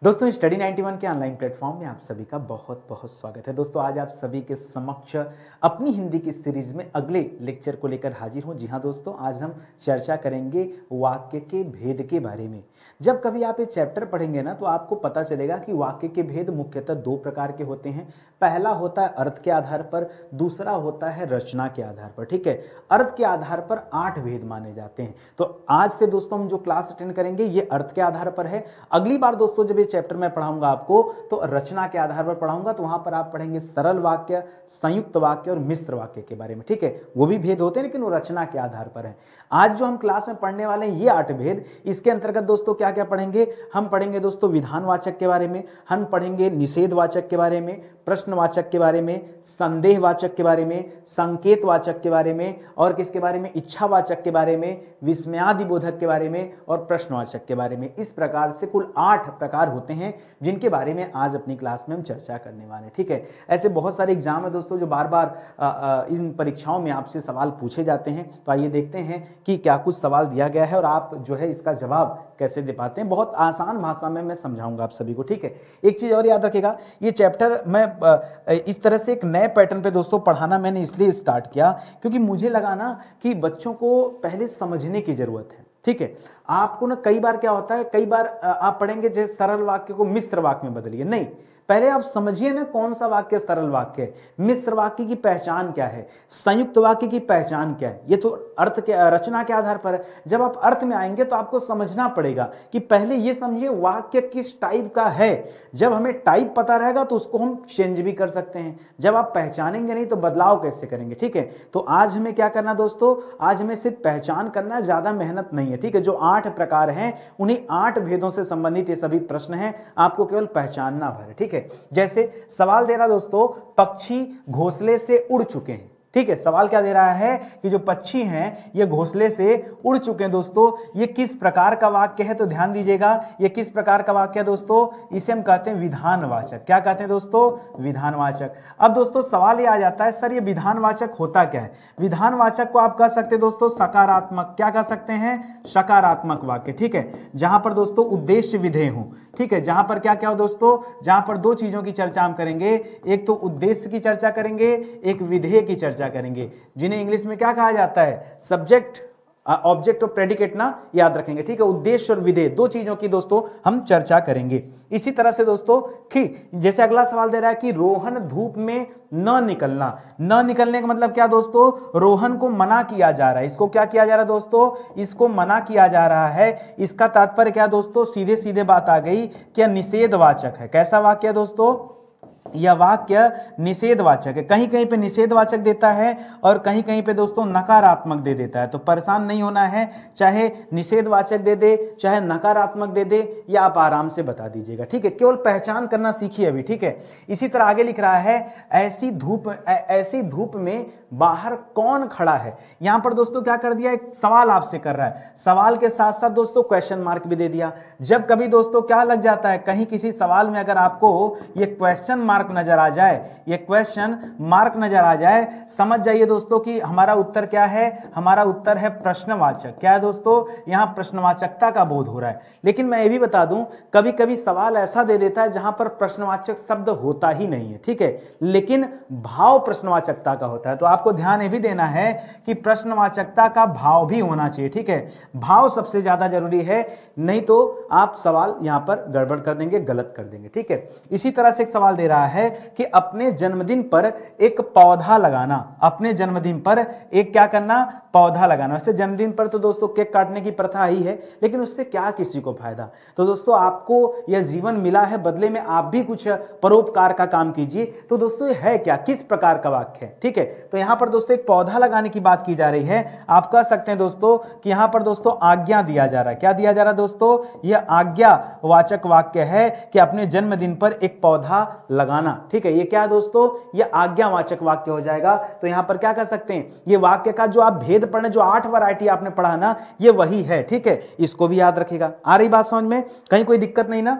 दोस्तों स्टडी 91 के online platform में आप सभी का बहुत बहुत स्वागत है। दोस्तों आज आप सभी के समक्ष अपनी हिंदी की सीरीज में अगले लेक्चर को लेकर हाजिर हूं। जी हां दोस्तों, आज हम चर्चा करेंगे वाक्य के भेद के बारे में। जब कभी आप ये चैप्टर पढ़ेंगे ना तो आपको पता चलेगा कि वाक्य के भेद मुख्यतः दो प्रकार के होते हैं। पहला होता है अर्थ के आधार पर, दूसरा होता है रचना के आधार पर। ठीक है, अर्थ के आधार पर 8 भेद माने जाते हैं। तो आज से दोस्तों हम जो क्लास अटेंड करेंगे ये अर्थ के आधार पर है। अगली बार दोस्तों जब चैप्टर में पढ़ाऊंगा आपको तो रचना के आधार पर पढ़ाऊंगा, तो वहां पर आप पढ़ेंगे सरल वाक्य, संयुक्त वाक्य और मिश्र वाक्य के बारे में। ठीक है, वो भी भेद होते हैं लेकिन वो रचना के आधार पर है। आज जो हम क्लास में पढ़ने वाले हैं ये 8 भेद, इसके अंतर्गत दोस्तों क्या क्या पढ़ेंगे? हम पढ़ेंगे दोस्तों विधानवाचक के बारे में, हम पढ़ेंगे निषेधवाचक के बारे में, प्रश्नवाचक के बारे में, संदेहवाचक के बारे में, संकेतवाचक के बारे में और किसके बारे में? इच्छावाचक के बारे में, विस्मयादिबोधक के बारे में और प्रश्नवाचक के बारे में। इस प्रकार से कुल 8 प्रकार होते हैं जिनके बारे में आज अपनी क्लास में हम चर्चा करने वाले हैं। ठीक है, ऐसे बहुत सारे एग्जाम है दोस्तों जो बार बार इन परीक्षाओं में आपसे सवाल पूछे जाते हैं। तो आइए देखते हैं कि क्या कुछ सवाल दिया गया है और आप जो है इसका जवाब कैसे दे पाते हैं। बहुत आसान भाषा में मैं समझाऊंगा आप सभी को। ठीक है, एक चीज और याद रखिएगा, ये चैप्टर मैं इस तरह से एक नए पैटर्न पे दोस्तों पढ़ाना मैंने इसलिए स्टार्ट किया क्योंकि मुझे लगा ना कि बच्चों को पहले समझने की जरूरत है। ठीक है, आपको ना कई बार क्या होता है, कई बार आप पढ़ेंगे जैसे सरल वाक्य को मिश्र वाक्य में बदलिए। नहीं, पहले आप समझिए ना कौन सा वाक्य सरल वाक्य है, मिश्र वाक्य की पहचान क्या है, संयुक्त वाक्य की पहचान क्या है। ये तो अर्थ के रचना के आधार पर है। जब आप अर्थ में आएंगे तो आपको समझना पड़ेगा कि पहले ये समझिए वाक्य किस टाइप का है। जब हमें टाइप पता रहेगा तो उसको हम चेंज भी कर सकते हैं। जब आप पहचानेंगे नहीं तो बदलाव कैसे करेंगे। ठीक है, तो आज हमें क्या करना दोस्तों, आज हमें सिर्फ पहचान करना, ज्यादा मेहनत नहीं है। ठीक है, जो 8 प्रकार हैं उन्हीं 8 भेदों से संबंधित ये सभी प्रश्न हैं, आपको केवल पहचानना भर है। ठीक है, जैसे सवाल दे रहा दोस्तों, पक्षी घोंसले से उड़ चुके हैं। ठीक है, सवाल क्या दे रहा है कि जो पक्षी हैं ये घोंसले से उड़ चुके हैं। दोस्तों ये किस प्रकार का वाक्य है? तो ध्यान दीजिएगा, ये किस प्रकार का वाक्य है दोस्तों? इसे हम कहते हैं विधानवाचक। क्या कहते हैं दोस्तों? विधानवाचक। अब दोस्तों सवाल ये आ जाता है, सर ये विधानवाचक होता क्या है? विधानवाचक को आप कह सकते हैं दोस्तों सकारात्मक। क्या कह सकते हैं? सकारात्मक वाक्य। ठीक है, जहां पर दोस्तों उद्देश्य विधेय हो। ठीक है, जहां पर क्या क्या हो दोस्तों, जहां पर 2 चीजों की चर्चा हम करेंगे, एक तो उद्देश्य की चर्चा करेंगे, एक विधेय की चर्चा करेंगे, जिन्हें इंग्लिश में क्या कहा जाता है? सब्जेक्ट, ऑब्जेक्ट और प्रेडिकेट ना, याद रखेंगे। ठीक है, उद्देश्य और विधेय 2 चीजों की दोस्तों हम चर्चा करेंगे। इसी तरह से दोस्तों कि जैसे अगला सवाल दे रहा है कि रोहन धूप में न निकलना। न निकलने का मतलब क्या दोस्तों? रोहन को मना किया जा रहा है। इसको क्या किया जा रहा है दोस्तों? इसको मना किया जा रहा है। इसका तात्पर्य क्या दोस्तों? सीधे सीधे बात आ गई, क्या निषेधवाचक है। कैसा वाक्य है दोस्तों? यह वाक्य निषेधवाचक है। कहीं कहीं पे निषेधवाचक देता है और कहीं कहीं पे दोस्तों नकारात्मक दे देता है। तो परेशान नहीं होना है, चाहे निषेधवाचक दे दे चाहे नकारात्मक दे दे, या आप आराम से बता दीजिएगा। ठीक है, केवल पहचान करना सीखिए अभी। ठीक है, इसी तरह आगे लिख रहा है, ऐसी धूप में बाहर कौन खड़ा है। यहां पर दोस्तों क्या कर दिया, एक सवाल आपसे कर रहा है, सवाल के साथ साथ दोस्तों क्वेश्चन मार्क भी दे दिया। जब कभी दोस्तों क्या लग जाता है, कहीं किसी सवाल में अगर आपको ये क्वेश्चन मार्क नजर आ जाए, ये क्वेश्चन मार्क नजर आ जाए, समझ जाइए दोस्तों कि हमारा उत्तर क्या है? हमारा उत्तर है प्रश्नवाचक। क्या है दोस्तों? यहां प्रश्नवाचकता का बोध हो रहा है। लेकिन मैं ये भी बता दूं, कभी कभी सवाल ऐसा दे देता है जहां पर प्रश्नवाचक शब्द होता ही नहीं है। ठीक है, लेकिन भाव प्रश्नवाचकता का होता है। तो आपको ध्यान ये भी देना है कि प्रश्नवाचकता का भाव भी होना चाहिए। ठीक है, भाव सबसे ज्यादा जरूरी है, नहीं तो आप सवाल यहां पर गड़बड़ कर देंगे, गलत कर देंगे। ठीक है, इसी तरह से एक सवाल दे रहा है कि अपने जन्मदिन पर एक पौधा लगाना। अपने जन्मदिन पर एक क्या करना? पौधा लगाना। वैसे जन्मदिन पर तो दोस्तों केक काटने की प्रथा ही है, लेकिन उससे क्या किसी को फायदा? तो दोस्तों आपको यह जीवन मिला है, बदले में आप भी कुछ परोपकार का काम कीजिए। तो दोस्तों ये है क्या, किस प्रकार का वाक्य है? ठीक है, तो यहां पर दोस्तों एक पौधा लगाने की बात की जा रही है। आप कह सकते हैं दोस्तों कि यहां पर दोस्तों आज्ञा दिया जा रहा है। क्या दिया जा रहा है दोस्तों? यह आज्ञावाचक वाक्य है कि अपने जन्मदिन पर एक पौधा लगाना। ठीक है, ये क्या है दोस्तों? ये आज्ञावाचक वाक्य हो जाएगा। तो यहां पर क्या कर सकते हैं, ये वाक्य का जो आप भेद पढ़ने, जो 8 वैरायटी आपने पढ़ा ना, ये वही है। ठीक है, इसको भी याद रखिएगा। आ रही बात समझ में? कहीं कोई दिक्कत नहीं ना?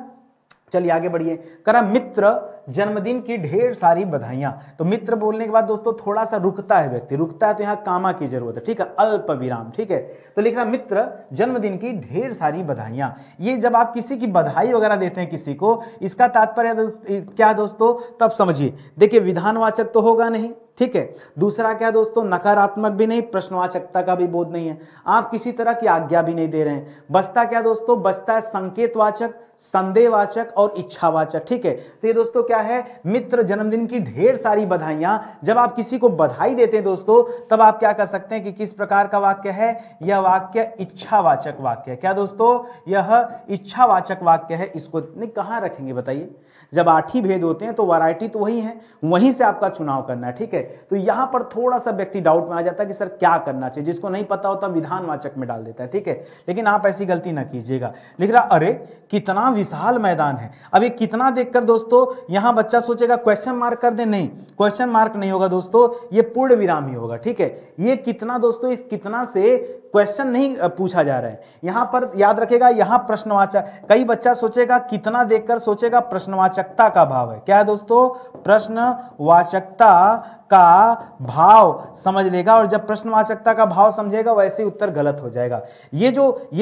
चलिए आगे बढ़िए। करा मित्र जन्मदिन की ढेर सारी बधाइयां। तो मित्र बोलने के बाद दोस्तों थोड़ा सा रुकता है व्यक्ति, रुकता है तो यहाँ कामा की जरूरत है, ठीक है, अल्प विराम, ठीक है। तो लिख रहा मित्र जन्मदिन की ढेर सारी बधाइयां। ये जब आप किसी की बधाई वगैरह देते हैं किसी को, इसका तात्पर्य क्या दोस्तों, तब समझिए। देखिए विधानवाचक तो होगा नहीं, ठीक है। दूसरा क्या दोस्तों, नकारात्मक भी नहीं, प्रश्नवाचकता का भी बोध नहीं है, आप किसी तरह की आज्ञा भी नहीं दे रहे हैं। बचता क्या दोस्तों, बचता है संकेतवाचक, संदेहवाचक और इच्छावाचक, ठीक है। तो ये दोस्तों क्या है, मित्र जन्मदिन की ढेर सारी बधाइयां। जब आप किसी को बधाई देते हैं दोस्तों, तब आप क्या कर सकते हैं कि किस प्रकार का वाक्य है, यह वाक्य इच्छावाचक वाक्य है। क्या दोस्तों, यह इच्छावाचक वाक्य है। इसको नहीं कहां रखेंगे बताइए, जब 8 ही भेद होते हैं तो वैरायटी तो वही है, वहीं से आपका चुनाव करना है, ठीक है। तो यहां पर थोड़ा सा व्यक्ति डाउट में आ जाता है कि सर क्या करना चाहिए, जिसको नहीं पता होता विधानवाचक में डाल देता है, ठीक है। लेकिन आप ऐसी गलती ना कीजिएगा। लिख रहा अरे कितना विशाल मैदान है। अब ये कितना देखकर दोस्तों यहां बच्चा सोचेगा क्वेश्चन मार्क कर दे, नहीं, क्वेश्चन मार्क नहीं होगा दोस्तों, ये पूर्ण विराम ही होगा, ठीक है। ये कितना दोस्तों, इस कितना से क्वेश्चन नहीं पूछा जा रहा है, यहां पर याद रखेगा, यहां प्रश्नवाचक। कई बच्चा सोचेगा कितना देखकर सोचेगा प्रश्नवाचकता का भाव है। क्या है दोस्तों, प्रश्नवाचकता का भाव समझ लेगा, और जब प्रश्नवाचकता का भाव समझेगा वैसे उत्तर गलत हो जाएगा। ये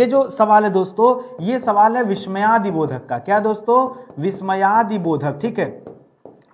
जो सवाल है दोस्तों, ये सवाल है विस्मयादि बोधक का। क्या दोस्तों, विस्मयादि बोधक, ठीक है।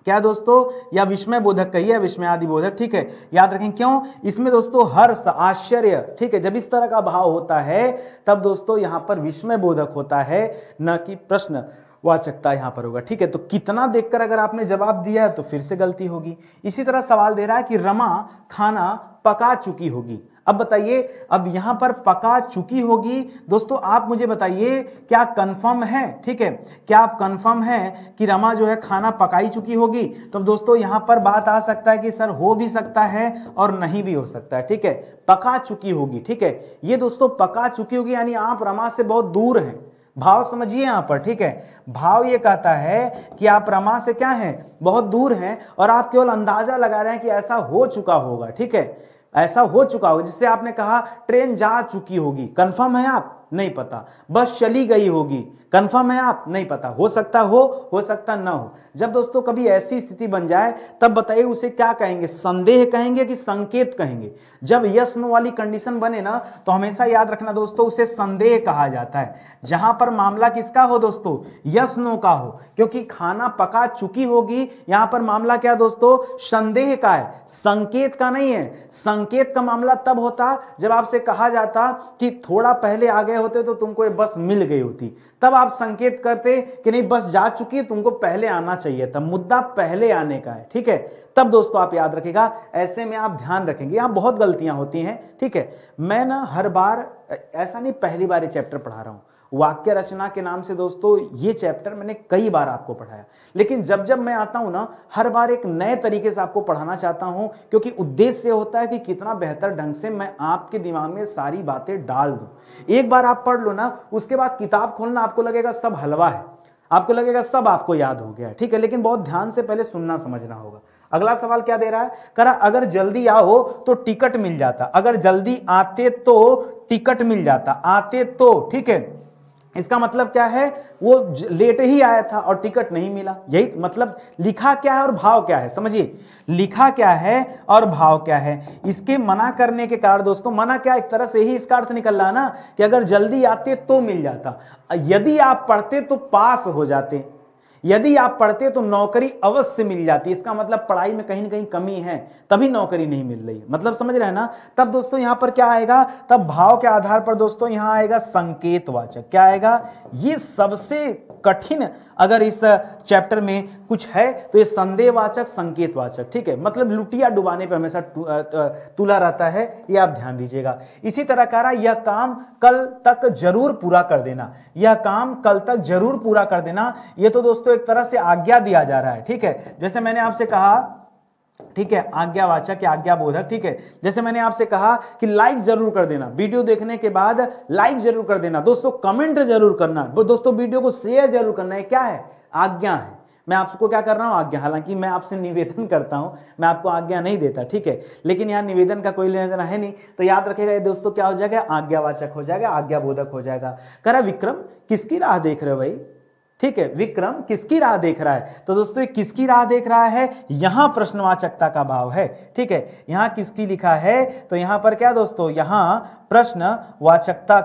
क्या दोस्तों, या विस्मय बोधक कही है, विस्मयादि बोधक, ठीक है। याद रखें क्यों, इसमें दोस्तों हर्ष, आश्चर्य, ठीक है, जब इस तरह का भाव होता है तब दोस्तों यहां पर विस्मय बोधक होता है, न कि प्रश्न वाचकता यहां पर होगा, ठीक है। तो कितना देखकर अगर आपने जवाब दिया है तो फिर से गलती होगी। इसी तरह सवाल दे रहा है कि रमा खाना पका चुकी होगी। अब बताइए, अब यहां पर पका चुकी होगी दोस्तों, आप मुझे बताइए क्या कंफर्म है, ठीक है, क्या आप कंफर्म है कि रमा जो है खाना पकाई चुकी होगी। तो दोस्तों यहां पर बात आ सकता है कि सर हो भी सकता है और नहीं भी हो सकता है, ठीक है। पका चुकी होगी, ठीक है, ये दोस्तों पका चुकी होगी यानी आप रमा से बहुत दूर हैं। भाव समझिए यहां पर, ठीक है। भाव ये कहता है कि आप रमा से क्या हैं, बहुत दूर हैं, और आप केवल अंदाजा लगा रहे हैं कि ऐसा हो चुका होगा, ठीक है, ऐसा हो चुका होगा। जिससे आपने कहा ट्रेन जा चुकी होगी, कंफर्म है आप, नहीं पता। बस चली गई होगी, कंफर्म है आप, नहीं पता। हो सकता ना हो। जब दोस्तों कभी ऐसी स्थिति बन जाए तब बताइए उसे क्या कहेंगे, संदेह कहेंगे कि संकेत कहेंगे। जब यस नो वाली कंडीशन बने ना तो हमेशा याद रखना दोस्तों उसे संदेह कहा जाता है। जहां पर मामला किसका हो दोस्तों, यस नो का हो, क्योंकि खाना पका चुकी होगी, यहां पर मामला क्या दोस्तों, संदेह का है, संकेत का नहीं है। संकेत का मामला तब होता जब आपसे कहा जाता कि थोड़ा पहले आ गए होते तो तुमको ये बस मिल गई होती, तब आप संकेत करते कि नहीं बस जा चुकी है, तुमको पहले आना चाहिए था। मुद्दा पहले आने का है, ठीक है। तब दोस्तों आप याद रखिएगा, ऐसे में आप ध्यान रखेंगे, यहां बहुत गलतियां होती हैं, ठीक है। मैं ना हर बार ऐसा नहीं, पहली बार ये चैप्टर पढ़ा रहा हूं, वाक्य रचना के नाम से दोस्तों ये चैप्टर मैंने कई बार आपको पढ़ाया, लेकिन जब जब मैं आता हूं ना हर बार एक नए तरीके से आपको पढ़ाना चाहता हूं, क्योंकि उद्देश्य होता है कि कितना बेहतर ढंग से मैं आपके दिमाग में सारी बातें डाल दूं। एक बार आप पढ़ लो ना, उसके बाद किताब खोलना आपको लगेगा सब हलवा है, आपको लगेगा सब आपको याद हो गया है, ठीक है। लेकिन बहुत ध्यान से पहले सुनना समझना होगा। अगला सवाल क्या दे रहा है, करा अगर जल्दी आओ तो टिकट मिल जाता। अगर जल्दी आते तो टिकट मिल जाता, आते तो, ठीक है। इसका मतलब क्या है, वो लेट ही आया था और टिकट नहीं मिला, यही मतलब। लिखा क्या है और भाव क्या है, समझिए, लिखा क्या है और भाव क्या है। इसके मना करने के कारण दोस्तों, मना क्या, एक तरह से ही इसका अर्थ निकल रहा ना कि अगर जल्दी आते तो मिल जाता, यदि आप पढ़ते तो पास हो जाते, यदि आप पढ़ते तो नौकरी अवश्य मिल जाती। इसका मतलब पढ़ाई में कहीं ना कहीं कमी है, तभी नौकरी नहीं मिल रही, मतलब समझ रहे हैं ना। तब दोस्तों यहां पर क्या आएगा, तब भाव के आधार पर दोस्तों यहां आएगा संकेतवाचक। क्या आएगा, ये सबसे कठिन अगर इस चैप्टर में कुछ है तो ये संदेहवाचक, संकेतवाचक, ठीक है। मतलब लुटिया डुबाने पे हमेशा तुला रहता है, ये आप ध्यान दीजिएगा। इसी तरह कह रहा यह काम कल तक जरूर पूरा कर देना, यह काम कल तक जरूर पूरा कर देना। ये तो दोस्तों एक तरह से आज्ञा दिया जा रहा है, ठीक है। जैसे मैंने आपसे कहा, ठीक है, आज्ञावाचक या आज्ञा बोधक, ठीक है। जैसे मैंने आपसे कहा कि लाइक जरूर कर देना, वीडियो देखने के बाद लाइक जरूर कर देना, दोस्तों कमेंट जरूर करना, दोस्तों वीडियो को शेयर जरूर करना, है क्या है, आज्ञा है। मैं आपको क्या कर रहा हूं, आज्ञा। हालांकि मैं आपसे निवेदन करता हूं, मैं आपको आज्ञा नहीं देता, ठीक है, लेकिन यहां निवेदन का कोई लेना देना है नहीं, तो याद रखेगा ये दोस्तों क्या हो जाएगा, आज्ञावाचक हो जाएगा, आज्ञा बोधक हो जाएगा। कह रहा विक्रम किसकी राह देख रहे हो भाई, ठीक है, विक्रम किसकी राह देख रहा है? तो दोस्तों ये किसकी राह देख रहा है, यहां प्रश्नवाचकता का भाव है। ठीक है, यहां किसकी लिखा है, तो यहां पर क्या दोस्तों, यहां प्रश्नवाचकता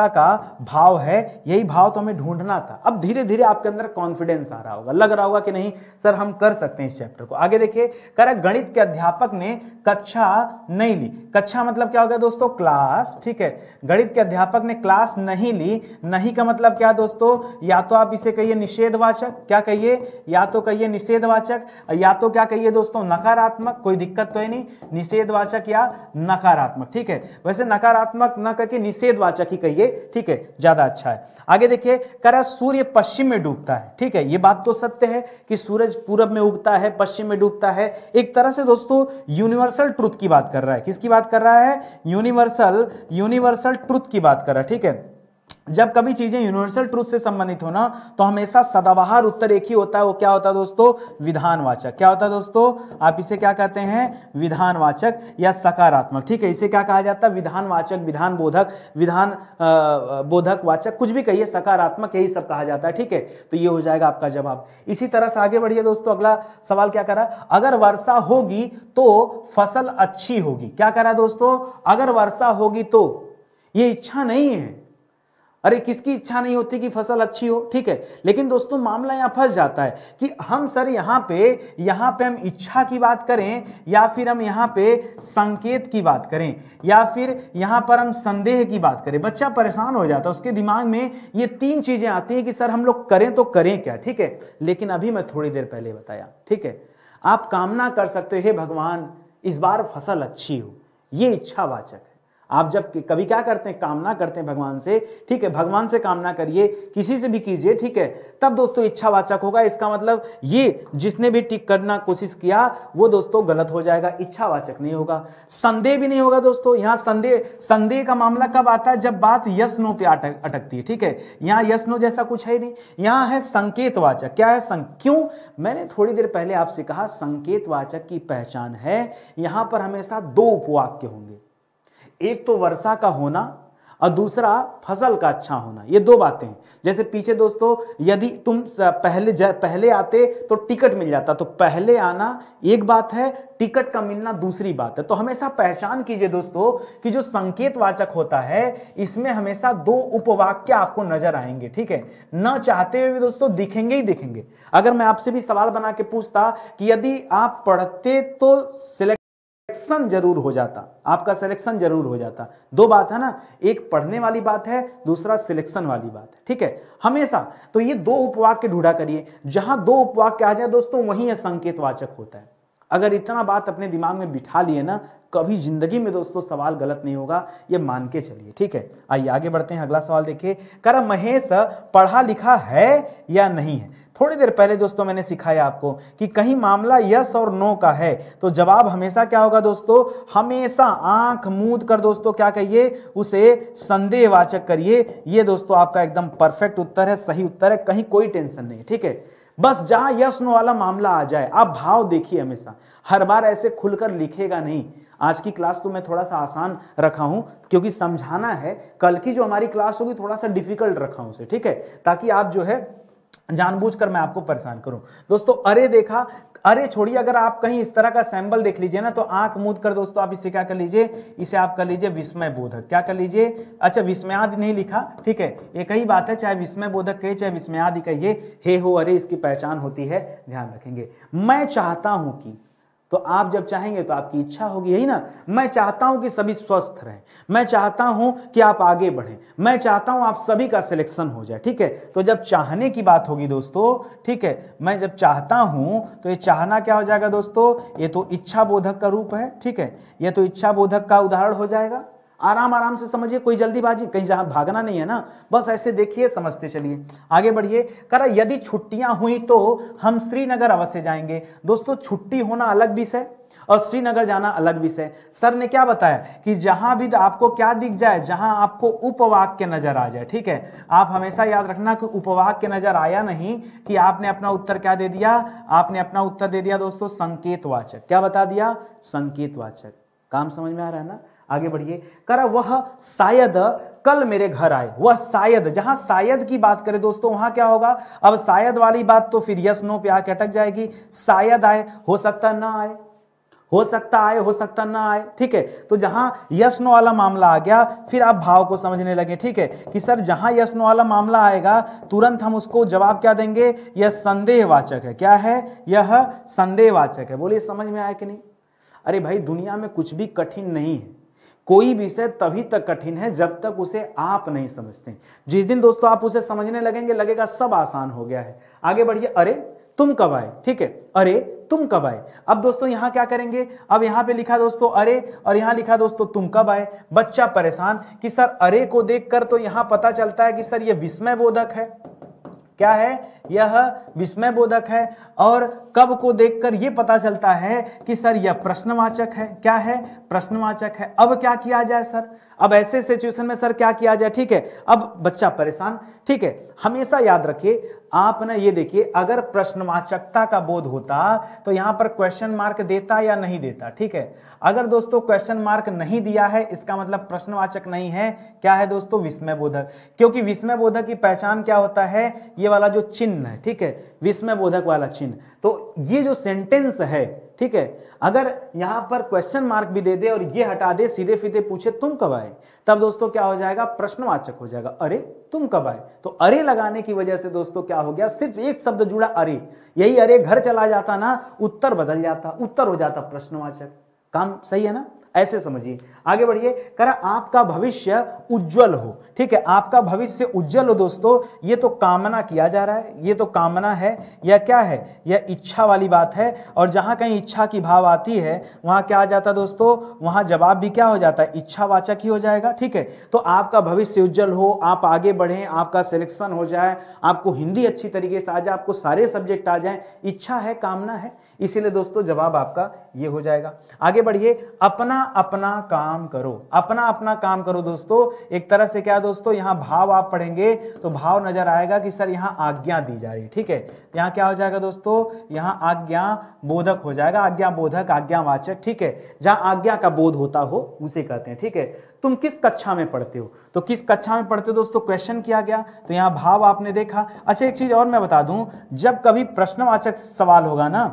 का भाव है। यही भाव तो हमें ढूंढना था। अब धीरे धीरे आपके अंदर कॉन्फिडेंस आ रहा होगा, लग रहा होगा कि नहीं सर हम कर सकते हैं इस चैप्टर को। आगे देखिए, कह रहा गणित के अध्यापक ने कक्षा नहीं ली। कक्षा मतलब क्या हो गया दोस्तों, क्लास। ठीक है, गणित के अध्यापक ने क्लास नहीं ली। नहीं का मतलब क्या दोस्तों, या तो आप इसे कहिए निषेधवाचक, क्या कहिए, या तो कहिए निषेधवाचक, या तो क्या कहिए दोस्तों नकारात्मक, कोई दिक्कत तो है नहीं, निषेधवाचक या नकारात्मक। ठीक है, वैसे नकारात्मक न करके निषेधवाचक ही कहिए, ठीक है, ज्यादा अच्छा है। आगे देखिए, कह रहा सूर्य पश्चिम में डूबता है। ठीक है, ये बात तो सत्य है कि सूरज पूरब में उगता है, पश्चिम में डूबता है। एक तरह से दोस्तों यूनिवर्सल ट्रुथ की बात कर रहा है। किसकी बात कर रहा है, यूनिवर्सल ट्रुथ की बात कर रहा है। ठीक है, जब कभी चीजें यूनिवर्सल ट्रूथ से संबंधित हो ना, तो हमेशा सदाबहार उत्तर एक ही होता है। वो क्या होता है दोस्तों, विधानवाचक। क्या होता है दोस्तों, आप इसे क्या कहते हैं, विधानवाचक या सकारात्मक। ठीक है, इसे क्या कहा जाता है, विधानवाचक, विधान बोधक, विधान बोधक वाचक, कुछ भी कहिए, सकारात्मक, यही सब कहा जाता है। ठीक है, तो ये हो जाएगा आपका जवाब। इसी तरह से आगे बढ़िए दोस्तों, अगला सवाल क्या करा, अगर वर्षा होगी तो फसल अच्छी होगी। क्या करा दोस्तों, अगर वर्षा होगी तो, ये इच्छा नहीं है। अरे किसकी इच्छा नहीं होती कि फसल अच्छी हो। ठीक है, लेकिन दोस्तों मामला यहां फंस जाता है कि हम सर यहां पे हम इच्छा की बात करें, या फिर हम यहां पे संकेत की बात करें, या फिर यहां पर हम संदेह की बात करें। बच्चा परेशान हो जाता है, उसके दिमाग में ये तीन चीजें आती हैं कि सर हम लोग करें तो करें क्या। ठीक है, लेकिन अभी मैं थोड़ी देर पहले बताया। ठीक है, आप कामना कर सकते हो, हे भगवान इस बार फसल अच्छी हो, ये इच्छावाचक है। आप जब कभी क्या करते हैं, कामना करते हैं भगवान से। ठीक है, भगवान से कामना करिए, किसी से भी कीजिए। ठीक है, तब दोस्तों इच्छावाचक होगा। इसका मतलब ये जिसने भी टिक करना कोशिश किया वो दोस्तों गलत हो जाएगा, इच्छावाचक नहीं होगा। संदेह भी नहीं होगा दोस्तों। यहां संदेह का मामला कब आता है, जब बात यस नो पे अटकती है। ठीक है, यहां यस नो जैसा कुछ है नहीं, यहां है संकेतवाचक। क्या है, क्यों, मैंने थोड़ी देर पहले आपसे कहा संकेतवाचक की पहचान है, यहां पर हमेशा दो उपवाक्य होंगे, एक तो वर्षा का होना और दूसरा फसल का अच्छा होना। ये दो बातें हैं। जैसे पीछे दोस्तों, यदि तुम पहले आते तो टिकट मिल जाता, तो पहले आना एक बात है, टिकट का मिलना दूसरी बात है। तो हमेशा पहचान कीजिए दोस्तों कि जो संकेतवाचक होता है इसमें हमेशा दो उपवाक्य आपको नजर आएंगे। ठीक है, न चाहते हुए भी दोस्तों दिखेंगे ही दिखेंगे। अगर मैं आपसे भी सवाल बना के पूछता कि यदि आप पढ़ते तो सिलेक्शन जरूर हो जाता, आपका सिलेक्शन जरूर हो जाता। दो बात है ना, एक पढ़ने वाली बात है, दूसरा सिलेक्शन वाली बात है। ठीक है, हमेशा तो ये दो उपवाक्य ढूंढा करिए। जहां दो उपवाक्य आ जाए दोस्तों वहीं यह संकेतवाचक होता है। अगर इतना बात अपने दिमाग में बिठा लिए ना, कभी जिंदगी में दोस्तों सवाल गलत नहीं होगा, ये मान के चलिए। ठीक है, आइए आगे बढ़ते हैं। अगला सवाल देखिए, कर महेश पढ़ा लिखा है या नहीं है। थोड़ी देर पहले दोस्तों मैंने सिखाया आपको कि कहीं मामला यस और नो का है तो जवाब हमेशा क्या होगा दोस्तों, हमेशा आंख मूंद कर दोस्तों क्या कहिए, उसे संदेहवाचक करिए। ये दोस्तों आपका एकदम परफेक्ट उत्तर है, सही उत्तर है, कहीं कोई टेंशन नहीं। ठीक है, बस जहां यस नो वाला मामला आ जाए आप भाव देखिए, हमेशा हर बार ऐसे खुलकर लिखेगा नहीं। आज की क्लास तो मैं थोड़ा सा आसान रखा हूं क्योंकि समझाना है, कल की जो हमारी क्लास होगी थोड़ा सा डिफिकल्ट रखा हूं उसे। ठीक है, ताकि आप जो है जानबूझकर मैं आपको परेशान करूं। दोस्तों अरे देखा, अरे छोड़िए, अगर आप कहीं इस तरह का सैंपल देख लीजिए ना तो आंख मूंद कर दोस्तों आप इसे क्या कर लीजिए, इसे आप कर लीजिए विस्मय बोधक। क्या कर लीजिए, अच्छा विस्मयादि नहीं लिखा, ठीक है, एक ही बात है, चाहे विस्मय बोधक कहिए चाहे विस्मयादि कहिए, हे हो अरे इसकी पहचान होती है, ध्यान रखेंगे। मैं चाहता हूं कि, तो आप जब चाहेंगे तो आपकी इच्छा होगी, यही ना। मैं चाहता हूं कि सभी स्वस्थ रहें, मैं चाहता हूं कि आप आगे बढ़ें, मैं चाहता हूं आप सभी का सिलेक्शन हो जाए। ठीक है, तो जब चाहने की बात होगी दोस्तों, ठीक है, मैं जब चाहता हूं तो ये चाहना क्या हो जाएगा दोस्तों, ये तो इच्छा बोधक का रूप है। ठीक है, ये तो इच्छा बोधक का उदाहरण हो जाएगा। आराम आराम से समझिए, कोई जल्दीबाजी, कहीं जहां भागना नहीं है ना, बस ऐसे देखिए समझते चलिए। आगे बढ़िए, करा यदि छुट्टियां हुई तो हम श्रीनगर अवश्य जाएंगे। दोस्तों छुट्टी होना अलग विषय और श्रीनगर जाना अलग विषय। सर ने क्या बताया कि जहां भी आपको क्या दिख जाए, जहां आपको उपवाक्य नजर आ जाए। ठीक है, आप हमेशा याद रखना कि उपवाक्य नजर आया नहीं कि आपने अपना उत्तर क्या दे दिया, आपने अपना उत्तर दे दिया दोस्तों संकेतवाचक। क्या बता दिया, संकेतवाचक। काम समझ में आ रहा है ना। आगे बढ़िए, करा वह शायद कल मेरे घर आए, वह शायद, जहां शायद की बात करें दोस्तों वहां क्या होगा, अब शायद वाली बात तो फिर यस नो पे आके अटक जाएगी। शायद आए, हो सकता ना आए, हो सकता आए, हो सकता ना आए, ठीक है। तो जहां यस नो वाला मामला आ गया, फिर आप भाव को समझने लगे, ठीक है, कि सर जहां यस नो वाला मामला आएगा तुरंत हम उसको जवाब क्या देंगे, यह संदेहवाचक है। क्या है, यह संदेहवाचक है। बोलिए समझ में आया कि नहीं। अरे भाई दुनिया में कुछ भी कठिन नहीं है, कोई विषय तभी तक कठिन है जब तक उसे आप नहीं समझते। जिस दिन दोस्तों आप उसे समझने लगेंगे लगेगा सब आसान हो गया है। आगे बढ़िए, अरे तुम कब आए, ठीक है, अरे तुम कब आए। अब दोस्तों यहां क्या करेंगे, अब यहां पे लिखा दोस्तों अरे और यहां लिखा दोस्तों तुम कब आए। बच्चा परेशान कि सर अरे को देखकर तो यहां पता चलता है कि सर ये विस्मय बोधक है। क्या है, यह विस्मय बोधक है। और कब को देखकर यह पता चलता है कि सर यह प्रश्नवाचक है। क्या है, प्रश्नवाचक है। अब क्या किया जाए सर, अब ऐसे सिचुएशन में सर क्या किया जाए, ठीक है। अब बच्चा परेशान, ठीक है। हमेशा याद रखिए आप ना, ये देखिए अगर प्रश्नवाचकता का बोध होता तो यहां पर क्वेश्चन मार्क देता या नहीं देता, ठीक है। अगर दोस्तों क्वेश्चन मार्क नहीं दिया है इसका मतलब प्रश्नवाचक नहीं है। क्या है दोस्तों, विस्मय बोधक। क्योंकि विस्मय बोधक की पहचान क्या होता है, ये वाला जो चिन्ह है, ठीक है, विस्मय बोधक वाला चिन्ह। तो ये जो सेंटेंस है, ठीक है, अगर यहां पर क्वेश्चन मार्क भी दे दे और ये हटा दे, सीधे सीधे पूछे तुम कब आए, तब दोस्तों क्या हो जाएगा, प्रश्नवाचक हो जाएगा। अरे तुम कब आए, तो अरे लगाने की वजह से दोस्तों क्या हो गया, सिर्फ एक शब्द जुड़ा अरे। यही अरे घर चला जाता ना, उत्तर बदल जाता, उत्तर हो जाता प्रश्नवाचक। काम सही है ना, ऐसे समझिए। आगे बढ़िए, करा आपका भविष्य उज्जवल हो, ठीक है। आपका भविष्य उज्जवल हो दोस्तों, ये तो कामना किया जा रहा है, ये तो कामना है, यह क्या है, यह इच्छा वाली बात है। और जहां कहीं इच्छा की भाव आती है वहां क्या आ जाता दोस्तों, वहां जवाब भी क्या हो जाता है, इच्छावाचक ही हो जाएगा, ठीक है। तो आपका भविष्य उज्जवल हो, आप आगे बढ़ें, आपका सिलेक्शन हो जाए, आपको हिंदी अच्छी तरीके से आ जाए, आपको सारे सब्जेक्ट आ जाए, इच्छा है, कामना है, इसीलिए दोस्तों जवाब आपका ये हो जाएगा। आगे बढ़िए, अपना अपना काम करो, अपना अपना काम करो दोस्तों। एक तरह से क्या दोस्तों, यहां भाव आप पढ़ेंगे तो भाव नजर आएगा कि सर यहां आज्ञा दी जा रही है, ठीक है। यहां क्या हो जाएगा दोस्तों, यहां आज्ञा बोधक हो जाएगा, आज्ञा बोधक, आज्ञावाचक, ठीक है। जहां आज्ञा का बोध होता हो उसे कहते हैं, ठीक है। तुम किस कक्षा में पढ़ते हो, तो किस कक्षा में पढ़ते हो दोस्तों क्वेश्चन किया गया, तो यहां भाव आपने देखा। अच्छा एक चीज और मैं बता दूं, जब कभी प्रश्नवाचक सवाल होगा ना,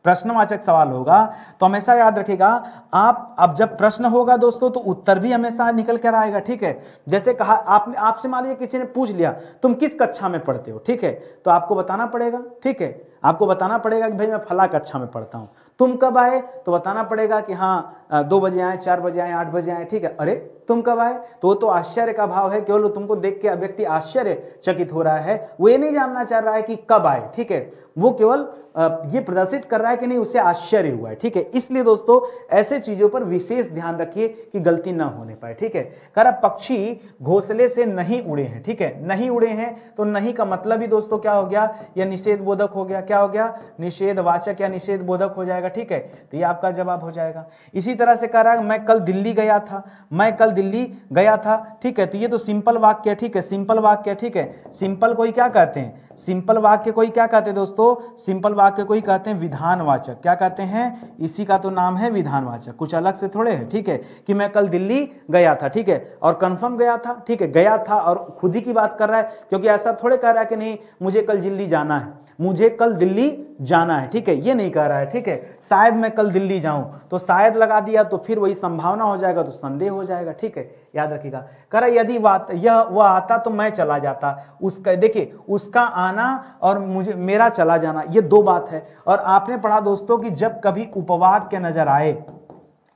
प्रश्नवाचक सवाल होगा तो हमेशा याद रखिएगा आप, अब जब प्रश्न होगा दोस्तों तो उत्तर भी हमेशा निकल कर आएगा, ठीक है। जैसे कहा आपने, आपसे मान लीजिए किसी ने पूछ लिया तुम किस कक्षा में पढ़ते हो, ठीक है, तो आपको बताना पड़ेगा, ठीक है, आपको बताना पड़ेगा कि भाई मैं फला कक्षा में पढ़ता हूं। तुम कब आए, तो बताना पड़ेगा कि हाँ 2 बजे आए, 4 बजे आए, 8 बजे आए, ठीक है। अरे तुम कब आए, तो वो तो आश्चर्य का भाव है, केवल तुमको देख के व्यक्ति आश्चर्यचकित हो रहा है, वो ये नहीं जानना चाह रहा है कि कब आए, ठीक है, वो केवल ये प्रदर्शित कर रहा है कि नहीं उसे आश्चर्य हुआ है, ठीक है। इसलिए दोस्तों ऐसे चीजों पर विशेष ध्यान रखिए कि गलती ना होने पाए, ठीक है। करा पक्षी घोंसले से नहीं उड़े हैं, ठीक है, नहीं उड़े हैं, तो नहीं का मतलब ही दोस्तों क्या हो गया, यह निषेध बोधक हो गया। क्या हो गया, निषेधवाचक या निषेध बोधक हो जाएगा, ठीक है। तो ये आपका जवाब हो जाएगा। इसी तरह से कह रहा है मैं कल दिल्ली गया था, मैं कल दिल्ली गया था, ठीक है। तो ये तो सिंपल वाक्य है, ठीक है, सिंपल वाक्य, ठीक है। सिंपल को ही क्या कहते हैं, सिंपल वाक्य को ही क्या कहते हैं दोस्तों, सिंपल वाक्य को ही कहते हैं विधानवाचक। क्या कहते हैं, इसी का तो नाम है विधानवाचक, कुछ अलग से थोड़े है, ठीक है। कि मैं कल दिल्ली गया था, ठीक है, और कंफर्म गया था, ठीक है, गया था और खुद ही की बात कर रहा है, क्योंकि ऐसा थोड़े कह रहा है कि नहीं मुझे कल दिल्ली जाना है, मुझे कल दिल्ली जाना है, ठीक है, ये नहीं कह रहा है, ठीक है। शायद मैं कल दिल्ली जाऊं, तो शायद लगा दिया तो फिर वही संभावना हो जाएगा, तो संदेह हो जाएगा, ठीक है, याद रखिएगा। कह रहा यदि वह आता तो मैं चला जाता, उसका देखिए उसका आना और मुझे मेरा चला जाना, ये दो बात है। और आपने पढ़ा दोस्तों कि जब कभी उपवाक्य नजर आए,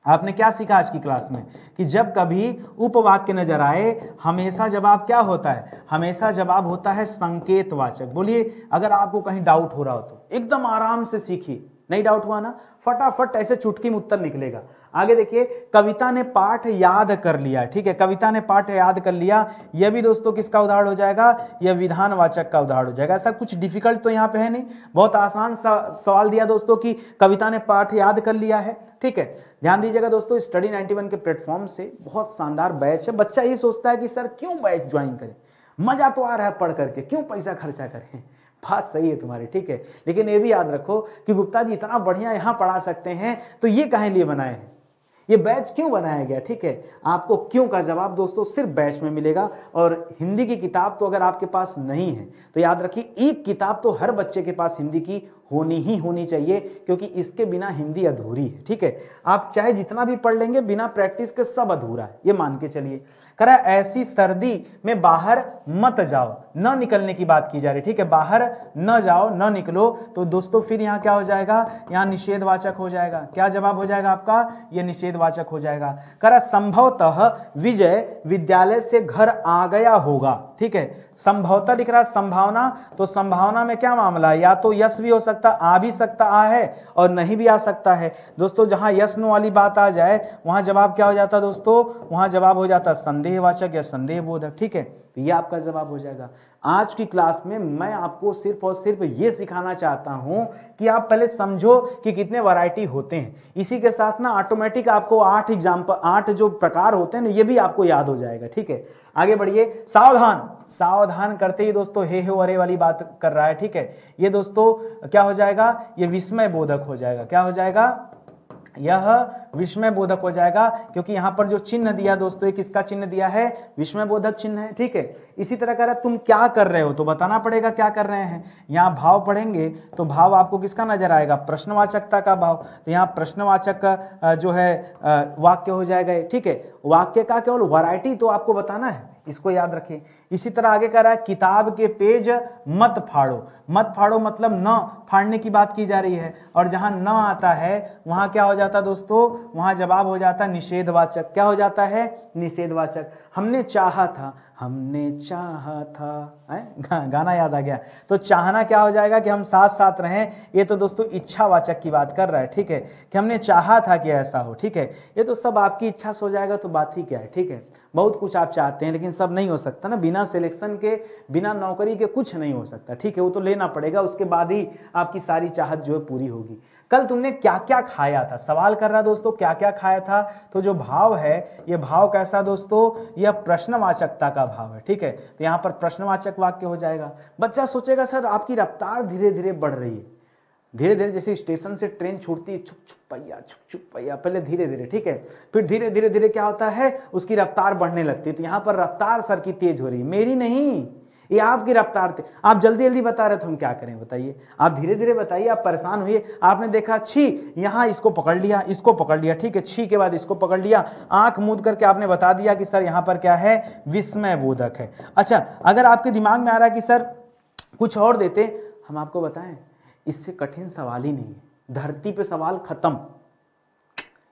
आपने क्या सीखा आज की क्लास में कि जब कभी उपवाक्य नजर आए हमेशा जवाब क्या होता है, हमेशा जवाब होता है संकेतवाचक। बोलिए अगर आपको कहीं डाउट हो रहा हो तो एकदम आराम से सीखिए, नहीं डाउट हुआ ना, फटाफट ऐसे चुटकी में उत्तर निकलेगा। आगे देखिए, कविता ने पाठ याद कर लिया, ठीक है, कविता ने पाठ याद कर लिया, यह भी दोस्तों किसका उदाहरण हो जाएगा, यह विधानवाचक का उदाहरण हो जाएगा। ऐसा कुछ डिफिकल्ट तो यहाँ पे है नहीं, बहुत आसान सा सवाल दिया दोस्तों कि कविता ने पाठ याद कर लिया है, ठीक है। ध्यान दीजिएगा दोस्तों, स्टडी 91 के प्लेटफॉर्म से बहुत शानदार बैच है। बच्चा ये सोचता है कि सर क्यों बैच ज्वाइन करें, मजा तो आ रहा है पढ़ करके, क्यों पैसा खर्चा करें। बात सही है तुम्हारी, ठीक है, लेकिन ये भी याद रखो कि गुप्ता जी इतना बढ़िया यहाँ पढ़ा सकते हैं तो ये काहे लिए बनाए हैं, ये बैच क्यों बनाया गया, ठीक है। आपको क्यों का जवाब दोस्तों सिर्फ बैच में मिलेगा। और हिंदी की किताब तो अगर आपके पास नहीं है तो याद रखिए एक किताब तो हर बच्चे के पास हिंदी की होनी ही होनी चाहिए, क्योंकि इसके बिना हिंदी अधूरी है, ठीक है। आप चाहे जितना भी पढ़ लेंगे, बिना प्रैक्टिस के सब अधूरा है, ये मान के चलिए। कह रहा है ऐसी सर्दी में बाहर मत जाओ, न निकलने की बात की जा रही, ठीक है। बाहर न जाओ, न निकलो, तो दोस्तों फिर यहाँ क्या हो जाएगा, यहाँ निषेधवाचक हो जाएगा। क्या जवाब हो जाएगा आपका, ये निषेधवाचक हो जाएगा। कह रहा संभवतः विजय विद्यालय से घर आ गया होगा, ठीक है। संभवतः लिख रहा है संभावना, तो संभावना में क्या मामला है, या तो यस भी हो सकता, आ भी सकता आ है, और नहीं भी आ सकता है। दोस्तों जहां यस नो वाली बात आ जाए वहां जवाब क्या हो जाता है दोस्तों, वहां जवाब हो जाता संदेहवाचक या संदेहबोधक, ठीक है। तो ये आपका जवाब हो जाएगा। आज की क्लास में मैं आपको सिर्फ और सिर्फ ये सिखाना चाहता हूं कि आप पहले समझो कि कितने वैरायटी होते हैं। इसी के साथ ना ऑटोमेटिक आपको 8 जो प्रकार होते हैं ना, ये भी आपको याद हो जाएगा, ठीक है। आगे बढ़िए। सावधान, सावधान करते ही दोस्तों हे हो अरे वाली बात कर रहा है, ठीक है। ये दोस्तों क्या हो जाएगा, ये विस्मय बोधक हो जाएगा। क्या हो जाएगा, यह विस्मय बोधक हो जाएगा, क्योंकि यहां पर जो चिन्ह दिया दोस्तों, एक किसका चिन्ह दिया है, विस्मय बोधक चिन्ह है, ठीक है। इसी तरह कह रहा है तुम क्या कर रहे हो, तो बताना पड़ेगा क्या कर रहे हैं। यहां भाव पढ़ेंगे तो भाव आपको किसका नजर आएगा, प्रश्नवाचकता का भाव। तो यहाँ प्रश्नवाचक का जो है वाक्य हो जाएगा, ठीक है। वाक्य का केवल वैरायटी तो आपको बताना है, इसको याद रखें। इसी तरह आगे कह रहा है किताब के पेज मत फाड़ो। मत फाड़ो मतलब न फाड़ने की बात की जा रही है, और जहां न आता है वहां क्या हो जाता दोस्तों, वहां जवाब हो जाता निषेधवाचक। क्या हो जाता है, निषेधवाचक। हमने चाहा था, हमने चाहा था, गाना याद आ गया। तो चाहना क्या हो जाएगा कि हम साथ साथ रहें, ये तो दोस्तों इच्छावाचक की बात कर रहा है, ठीक है। कि हमने चाहा था कि ऐसा हो, ठीक है। ये तो सब आपकी इच्छा से हो जाएगा, तो बात ही क्या है, ठीक है। बहुत कुछ आप चाहते हैं लेकिन सब नहीं हो सकता ना, बिना सिलेक्शन के, बिना नौकरी के कुछ नहीं हो सकता, ठीक है। वो तो लेना पड़ेगा, उसके बाद ही आपकी सारी चाहत जो है पूरी होगी। कल तुमने क्या क्या खाया था, सवाल कर रहा दोस्तों क्या क्या खाया था। तो जो भाव है, ये भाव कैसा दोस्तों, यह प्रश्नवाचकता का भाव है, ठीक है। तो यहाँ पर प्रश्नवाचक वाक्य हो जाएगा। बच्चा सोचेगा सर आपकी रफ्तार धीरे धीरे बढ़ रही है, धीरे धीरे जैसे स्टेशन से ट्रेन छूटती है, छुक छुक पहिया, छुक छुक पहिया, पहले धीरे धीरे, ठीक है। फिर धीरे धीरे धीरे क्या होता है, उसकी रफ्तार बढ़ने लगती है। तो यहाँ पर रफ्तार सर की तेज हो रही है, मेरी नहीं, ये आपकी रफ्तार थे। आप जल्दी जल्दी बता रहे तो हम क्या करें बताइए। आप धीरे धीरे बताइए, आप परेशान हुए, आपने देखा छी, यहाँ इसको पकड़ लिया, इसको पकड़ लिया, ठीक है। छी के बाद इसको पकड़ लिया, आंख मूंद करके आपने बता दिया कि सर यहाँ पर क्या है, विस्मय बोधक है। अच्छा, अगर आपके दिमाग में आ रहा है कि सर कुछ और देते, हम आपको बताएं इससे कठिन सवाल ही नहीं है, धरती पे सवाल खत्म।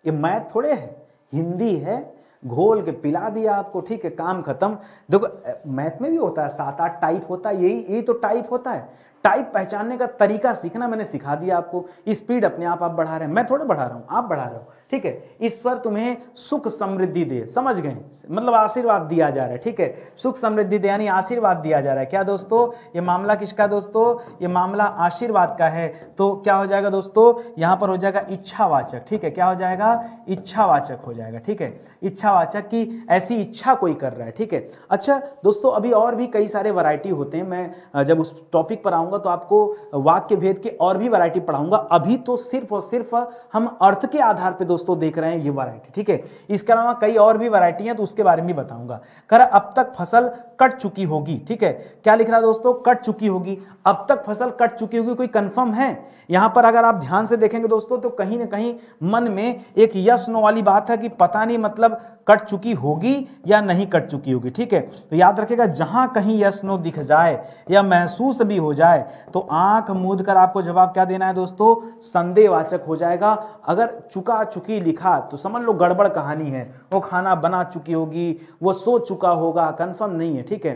ये मैथ थोड़े है, हिंदी है, घोल के पिला दिया आपको, ठीक है, काम खत्म। देखो मैथ में भी होता है 7-8 टाइप होता है, यही तो टाइप होता है। टाइप पहचानने का तरीका सीखना मैंने सिखा दिया आपको। स्पीड अपने आप बढ़ा रहे हैं, मैं थोड़े बढ़ा रहा हूं, आप बढ़ा रहे हो, ठीक है। ईश्वर तुम्हें सुख समृद्धि दे, समझ गए, मतलब आशीर्वाद दिया जा रहा है, ठीक है। सुख समृद्धि दे यानी आशीर्वाद दिया जा रहा है। क्या दोस्तों, ये मामला किसका दोस्तों, ये मामला आशीर्वाद का है। तो क्या हो जाएगा दोस्तों, यहां पर हो जाएगा इच्छावाचक, ठीक है। क्या हो जाएगा, इच्छावाचक हो जाएगा, ठीक है। इच्छावाचक की ऐसी इच्छा कोई कर रहा है, ठीक है। अच्छा दोस्तों, अभी और भी कई सारे वैरायटी होते हैं, मैं जब उस टॉपिक पर आऊंगा तो आपको वाक्य भेद के और भी वैरायटी पढ़ाऊंगा। अभी तो सिर्फ और सिर्फ हम अर्थ के आधार पे दोस्तों देख रहे हैं ये वैरायटी, ठीक है। इसके अलावा कई और भी वैरायटी हैं, तो उसके बारे में भी बताऊंगा। कर अब तक फसल कट चुकी होगी, ठीक है। क्या लिख रहा है दोस्तों, कट चुकी होगी। अब तक फसल कट चुकी होगी, कोई कंफर्म है। यहां पर अगर आप ध्यान से देखेंगे दोस्तों, तो कहीं ना कहीं मन में एक यस नो वाली बात है कि पता नहीं, मतलब कट चुकी होगी या नहीं कट चुकी होगी, ठीक है। तो याद रखिएगा, जहां कहीं यस नो दिख जाए या महसूस भी हो जाए तो आंख मूंद कर आपको जवाब क्या देना है दोस्तों, संदेहवाचक हो जाएगा। अगर चुका चुकी लिखा तो समझ लो गड़बड़ कहानी है, वो खाना बना चुकी होगी, वो सो चुका होगा, कंफर्म नहीं है, ठीक है,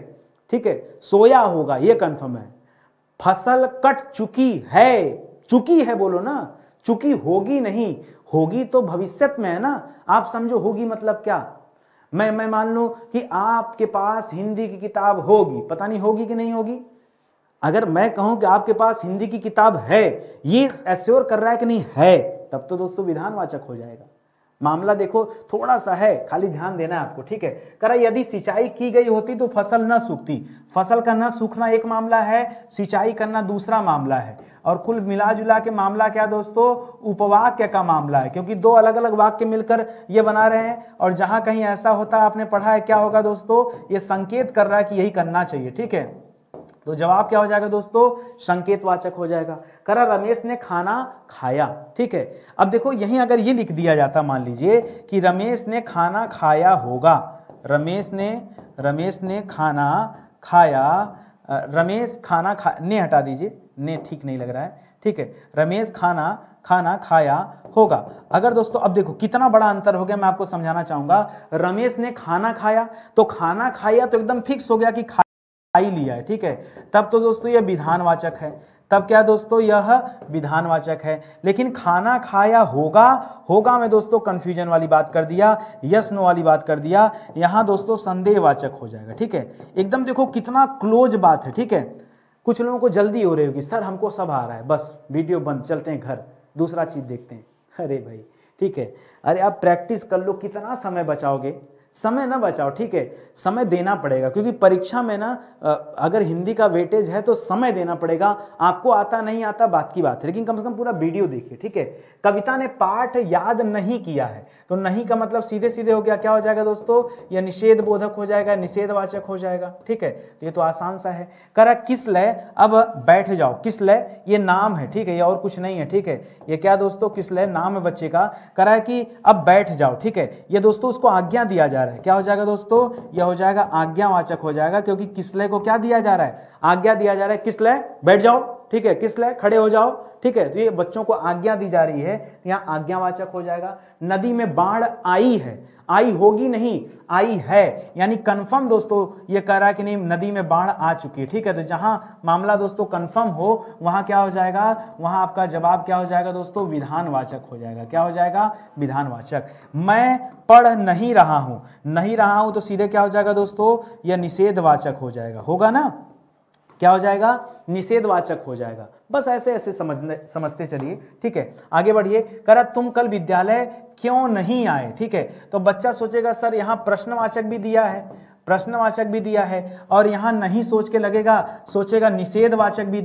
ठीक है। सोया होगा ये कंफर्म है। फसल कट चुकी है बोलो ना, चुकी होगी नहीं, होगी तो भविष्यत में है ना। आप समझो होगी मतलब क्या, मैं मान लूं कि आपके पास हिंदी की किताब होगी, पता नहीं होगी कि नहीं होगी। अगर मैं कहूं कि आपके पास हिंदी की किताब है, ये एश्योर कर रहा है कि नहीं है, तब तो दोस्तों विधानवाचक हो जाएगा। मामला देखो थोड़ा सा है, खाली ध्यान देना है आपको, ठीक है। कह रहा यदि सिंचाई की गई होती तो फसल न सूखती। फसल का न सूखना एक मामला है, सिंचाई करना दूसरा मामला है, और कुल मिला जुला के मामला क्या दोस्तों, उपवाक्य का मामला है, क्योंकि दो अलग अलग वाक्य मिलकर ये बना रहे हैं। और जहां कहीं ऐसा होता है, आपने पढ़ा है, क्या होगा दोस्तों, ये संकेत कर रहा है कि यही करना चाहिए, ठीक है। तो जवाब क्या हो जाएगा दोस्तों, संकेतवाचक हो जाएगा। कह रहा रमेश ने खाना खाया, ठीक है। अब देखो यहीं अगर ये लिख दिया जाता, मान लीजिए कि रमेश ने खाना खाया होगा, रमेश ने खाना खाया, रमेश खाना खा, ने हटा दीजिए, ने ठीक नहीं लग रहा है, ठीक है। रमेश खाना खाया होगा। अगर दोस्तों अब देखो कितना बड़ा अंतर हो गया, मैं आपको समझाना चाहूंगा। रमेश ने खाना खाया, तो खाना खाया तो एकदम फिक्स हो गया कि खा ही लिया है, ठीक है। तब तो दोस्तों यह विधानवाचक है, तब क्या दोस्तों, यह विधानवाचक है। लेकिन खाना खाया होगा में दोस्तों कंफ्यूजन वाली बात कर दिया, यस नो वाली बात कर दिया, यहां दोस्तों संदेहवाचक हो जाएगा, ठीक है। एकदम देखो कितना क्लोज बात है, ठीक है। कुछ लोगों को जल्दी हो रही होगी, सर हमको सब आ रहा है, बस वीडियो बंद, चलते हैं घर, दूसरा चीज देखते हैं। अरे भाई ठीक है, अरे आप प्रैक्टिस कर लो, कितना समय बचाओगे, समय ना बचाओ, ठीक है। समय देना पड़ेगा, क्योंकि परीक्षा में ना अगर हिंदी का वेटेज है तो समय देना पड़ेगा। आपको आता नहीं आता बात की बात है, लेकिन कम से कम पूरा वीडियो देखिए, ठीक है। कविता ने पाठ याद नहीं किया है, तो नहीं का मतलब सीधे सीधे हो गया, क्या हो जाएगा दोस्तों, यह निषेध बोधक हो जाएगा, निषेधवाचक हो जाएगा, ठीक है। तो ये तो आसान सा है। करा किस लय, अब बैठ जाओ, किस लय ये नाम है, ठीक है, ये और कुछ नहीं है, ठीक है। ये क्या दोस्तों, किस लय नाम है बच्चे का। करा कि अब बैठ जाओ, ठीक है। ये दोस्तों उसको आज्ञा दिया जा रहा है, क्या हो जाएगा दोस्तों, यह हो जाएगा आज्ञावाचक हो जाएगा, क्योंकि किसलय को क्या दिया जा रहा है, आज्ञा दिया जा रहा है। किसलय बैठ जाओ, ठीक है, किसलय खड़े हो जाओ, ठीक है। तो ये बच्चों को आज्ञा दी जा रही है, यहां आज्ञावाचक हो जाएगा। नदी में बाढ़ आई है, आई होगी नहीं, आई है, यानी कंफर्म दोस्तों ये कह रहा है कि नहीं नदी में बाढ़ आ चुकी है, ठीक है। तो जहां मामला दोस्तों कंफर्म हो वहां क्या हो जाएगा, वहां आपका जवाब क्या हो जाएगा दोस्तों, विधानवाचक हो जाएगा। क्या हो जाएगा, विधानवाचक। मैं पढ़ नहीं रहा हूं, तो सीधे क्या हो जाएगा दोस्तों, यह निषेधवाचक हो जाएगा, होगा ना, क्या हो जाएगा, निषेधवाचक हो जाएगा। बस ऐसे ऐसे समझते चलिए, ठीक है। आगे बढ़िए। कह रहा तुम कल विद्यालय क्यों नहीं आए, ठीक है। तो बच्चा सोचेगा सर यहाँ प्रश्नवाचक भी दिया है, और यहाँ नहीं सोच के लगेगा, सोचेगा निषेधवाचक भी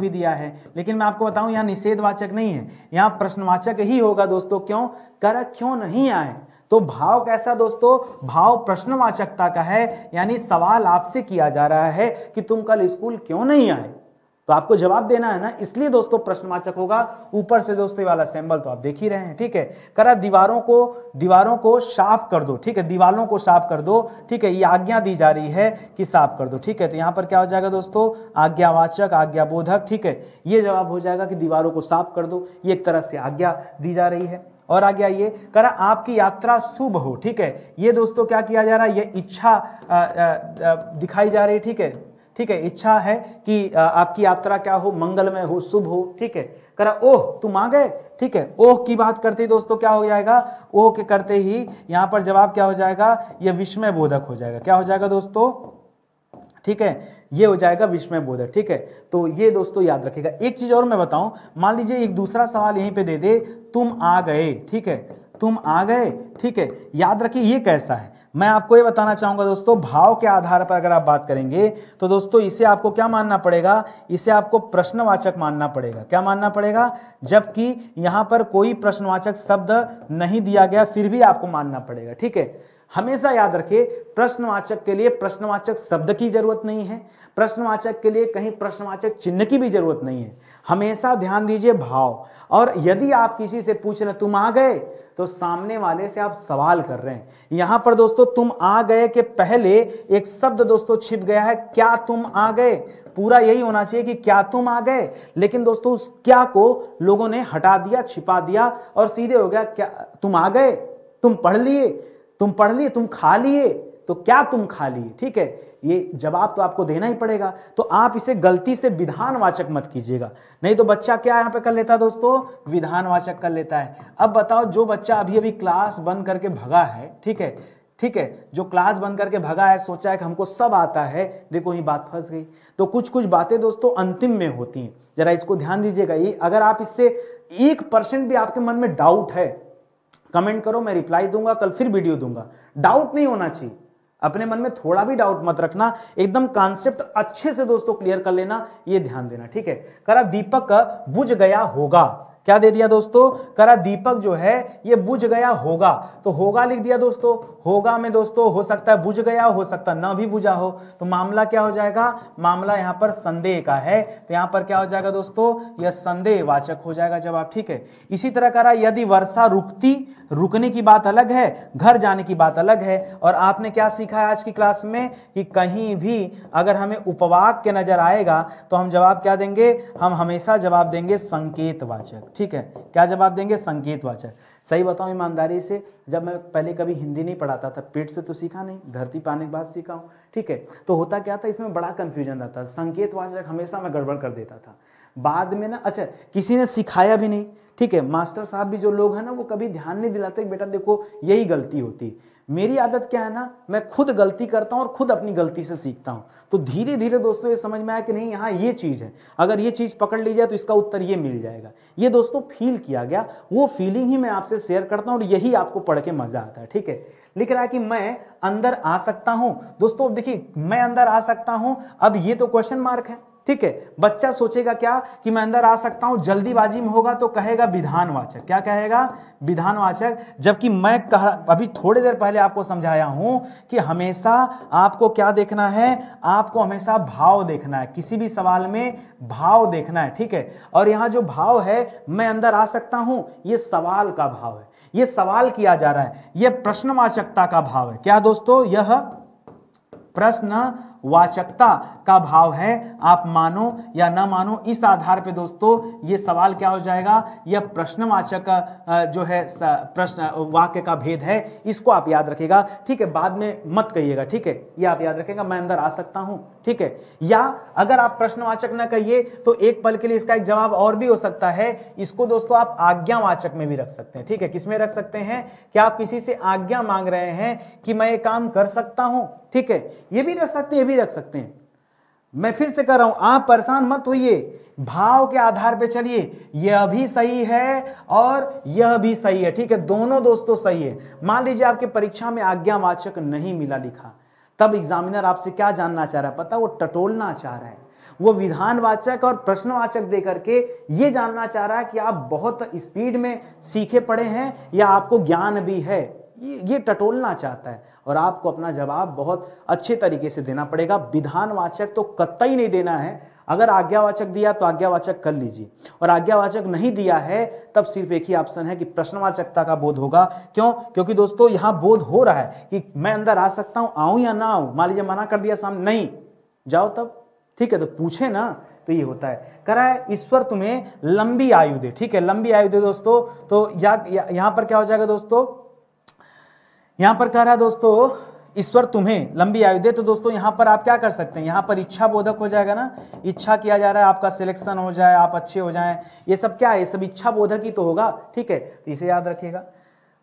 दिया है, लेकिन मैं आपको बताऊं यहाँ निषेधवाचक नहीं है, यहाँ प्रश्नवाचक ही होगा दोस्तों। क्यों, कह रहा क्यों नहीं आए, तो भाव कैसा दोस्तों, भाव प्रश्नवाचकता का है, यानी सवाल आपसे किया जा रहा है कि तुम कल स्कूल क्यों नहीं आए, तो आपको जवाब देना है ना, इसलिए दोस्तों प्रश्नवाचक होगा। ऊपर से दोस्तों ये वाला सिंबल तो आप देख ही रहे हैं, ठीक है। करा दीवारों को साफ कर दो, ठीक है, दीवारों को साफ कर दो, ठीक है। ये आज्ञा दी जा रही है कि साफ कर दो, ठीक है। तो यहाँ पर क्या हो जाएगा दोस्तों, आज्ञावाचक, आज्ञाबोधक, ठीक है। ये जवाब हो जाएगा कि दीवारों को साफ कर दो, ये एक तरह से आज्ञा दी जा रही है। और आगे आइए, करा आपकी यात्रा शुभ हो, ठीक है। ये दोस्तों क्या किया जा रहा है, ये इच्छा दिखाई जा रही है, ठीक है। इच्छा है कि आपकी यात्रा क्या हो, मंगलमय हो, शुभ हो, ठीक है। करा ओह तुम आ गए, ठीक है। ओह की बात करते ही दोस्तों क्या हो जाएगा, ओह के करते ही यहाँ पर जवाब क्या हो जाएगा, यह विस्मय बोधक हो जाएगा। क्या हो जाएगा दोस्तों, ठीक है, ये हो जाएगा विस्मय बोधक, ठीक है। तो ये दोस्तों याद रखिएगा। एक चीज और मैं बताऊं, मान लीजिए एक दूसरा सवाल यहीं पे दे दे, तुम आ गए, ठीक है, तुम आ गए, ठीक है। याद रखिए ये कैसा है, मैं आपको ये बताना चाहूंगा दोस्तों, भाव के आधार पर अगर आप बात करेंगे तो दोस्तों इसे आपको क्या मानना पड़ेगा, इसे आपको प्रश्नवाचक मानना पड़ेगा। क्या मानना पड़ेगा, जबकि यहां पर कोई प्रश्नवाचक शब्द नहीं दिया गया फिर भी आपको मानना पड़ेगा, ठीक है। हमेशा याद रखिए प्रश्नवाचक के लिए प्रश्नवाचक शब्द की जरूरत नहीं है, प्रश्नवाचक के लिए कहीं प्रश्नवाचक चिन्ह की भी जरूरत नहीं है। हमेशा ध्यान दीजिए भाव। और यदि आप किसी से पूछ रहे तुम आ गए, तो सामने वाले से आप सवाल कर रहे हैं। यहां पर दोस्तों तुम आ गए के पहले एक शब्द दोस्तों छिप गया है, क्या तुम आ गए। पूरा यही होना चाहिए कि क्या तुम आ गए, लेकिन दोस्तों उस क्या को लोगों ने हटा दिया, छिपा दिया और सीधे हो गया क्या तुम आ गए, तुम पढ़ लिए, तुम खा लिए, तो क्या तुम खा लिए, ठीक है। ये जवाब तो आपको देना ही पड़ेगा। तो आप इसे गलती से विधानवाचक मत कीजिएगा, नहीं तो बच्चा क्या यहां पे कर लेता है दोस्तों, विधानवाचक कर लेता है। अब बताओ जो बच्चा अभी अभी क्लास बंद करके भगा है, ठीक है, जो क्लास बंद करके भगा है, सोचा है कि हमको सब आता है, देखो ये बात फंस गई। तो कुछ कुछ बातें दोस्तों अंतिम में होती हैं, जरा इसको ध्यान दीजिएगा। ये अगर आप इससे 1% भी आपके मन में डाउट है कमेंट करो, मैं रिप्लाई दूंगा, कल फिर वीडियो दूंगा। डाउट नहीं होना चाहिए, अपने मन में थोड़ा भी डाउट मत रखना, एकदम कॉन्सेप्ट अच्छे से दोस्तों क्लियर कर लेना, ये ध्यान देना, ठीक है। करा दीपक बुझ गया होगा, क्या दे दिया दोस्तों, करा दीपक जो है ये बुझ गया होगा, तो होगा लिख दिया दोस्तों। होगा में दोस्तों हो सकता है बुझ गया, हो सकता है ना भी बुझा हो, तो मामला क्या हो जाएगा, मामला यहां पर संदेह का है, तो यहां पर क्या हो जाएगा दोस्तों, यह संदेहवाचक हो जाएगा जवाब, ठीक है। इसी तरह करा यदि वर्षा रुकती, रुकने की बात अलग है, घर जाने की बात अलग है। और आपने क्या सीखा है आज की क्लास में कि कहीं भी अगर हमें उपवाक्य नजर आएगा तो हम जवाब क्या देंगे, हम हमेशा जवाब देंगे संकेतवाचक, ठीक है। क्या जवाब देंगे, संकेतवाचक। सही बताऊं ईमानदारी से, जब मैं पहले कभी हिंदी नहीं पढ़ाता था, पेट से तो सीखा नहीं, धरती पाने के बाद सीखा हूं, ठीक है। तो होता क्या था, इसमें बड़ा कंफ्यूजन आता था, संकेतवाचक हमेशा मैं गड़बड़ कर देता था। बाद में ना, अच्छा किसी ने सिखाया भी नहीं, ठीक है। मास्टर साहब भी जो लोग हैं ना, वो कभी ध्यान नहीं दिलाते कि बेटा देखो यही गलती होती। मेरी आदत क्या है ना, मैं खुद गलती करता हूं और खुद अपनी गलती से सीखता हूं। तो धीरे धीरे दोस्तों ये समझ में आया कि नहीं, यहाँ ये चीज है, अगर ये चीज पकड़ ली जाए तो इसका उत्तर ये मिल जाएगा। ये दोस्तों फील किया गया, वो फीलिंग ही मैं आपसे शेयर करता हूं और यही आपको पढ़ के मजा आता है, ठीक है। लिख रहा है कि मैं अंदर आ सकता हूं। दोस्तों देखिए, मैं अंदर आ सकता हूं, अब ये तो क्वेश्चन मार्क है, ठीक है। बच्चा सोचेगा क्या कि मैं अंदर आ सकता हूं, जल्दीबाजी में होगा तो कहेगा विधानवाचक, क्या कहेगा, विधानवाचक। जबकि मैं अभी थोड़ी देर पहले आपको समझाया हूं कि हमेशा आपको क्या देखना है, आपको हमेशा भाव देखना है, किसी भी सवाल में भाव देखना है, ठीक है। और यहां जो भाव है, मैं अंदर आ सकता हूं, ये सवाल का भाव है, ये सवाल किया जा रहा है, यह प्रश्नवाचकता का भाव है। क्या दोस्तों, यह प्रश्नवाचकता का भाव है। आप मानो या ना मानो, इस आधार पे दोस्तों ये सवाल क्या हो जाएगा, यह प्रश्नवाचक जो है प्रश्न वाक्य का भेद है, इसको आप याद रखिएगा, ठीक है। बाद में मत कहिएगा, ठीक है, ये आप याद रखिएगा, मैं अंदर आ सकता हूं, ठीक है। या अगर आप प्रश्नवाचक ना कहिए तो एक पल के लिए इसका एक जवाब और भी हो सकता है, इसको दोस्तों आप आज्ञावाचक में भी रख सकते हैं, ठीक है। किसमें रख सकते हैं, कि आप किसी से आज्ञा मांग रहे हैं कि मैं ये काम कर सकता हूं, ठीक है, ये भी रख सकते हैं, ये भी रख सकते हैं। मैं फिर से कर रहा हूं, आप परेशान मत होइए, भाव के आधार पे चलिए, यह भी सही है और यह भी सही है, ठीक है, दोनों दोस्तों सही है। मान लीजिए आपके परीक्षा में आज्ञावाचक नहीं मिला लिखा, तब एग्जामिनर आपसे क्या जानना चाह रहा है पता, वो टटोलना चाह रहा है, वो विधानवाचक और प्रश्नवाचक देकर के ये जानना चाह रहा है कि आप बहुत स्पीड में सीखे पड़े हैं या आपको ज्ञान भी है, ये टटोलना चाहता है। और आपको अपना जवाब बहुत अच्छे तरीके से देना पड़ेगा। विधानवाचक तो कतई नहीं देना है, अगर आज्ञावाचक दिया तो आज्ञावाचक कर लीजिए, और आज्ञावाचक नहीं दिया है तब सिर्फ एक ही ऑप्शन है कि प्रश्नवाचकता का बोध होगा। क्यों, क्योंकि दोस्तों यहां बोध हो रहा है कि मैं अंदर आ सकता हूं, आऊं या ना आऊं। मान लीजिए मना कर दिया सामने, नहीं जाओ तब, ठीक है, तो पूछे ना, तो ये होता है। कह रहा है ईश्वर तुम्हें लंबी आयु दे, ठीक है, लंबी आयु दे दोस्तों। तो यहां पर क्या हो जाएगा दोस्तों, यहां पर कह रहा है दोस्तों ईश्वर तुम्हें लंबी आयु दे, तो दोस्तों यहां पर आप क्या कर सकते हैं, यहां पर इच्छा बोधक हो जाएगा ना, इच्छा किया जा रहा है आपका सिलेक्शन हो जाए, आप अच्छे हो जाएं, ये सब क्या है, ये सब इच्छा बोधक ही तो होगा, ठीक है, तो इसे याद रखिएगा।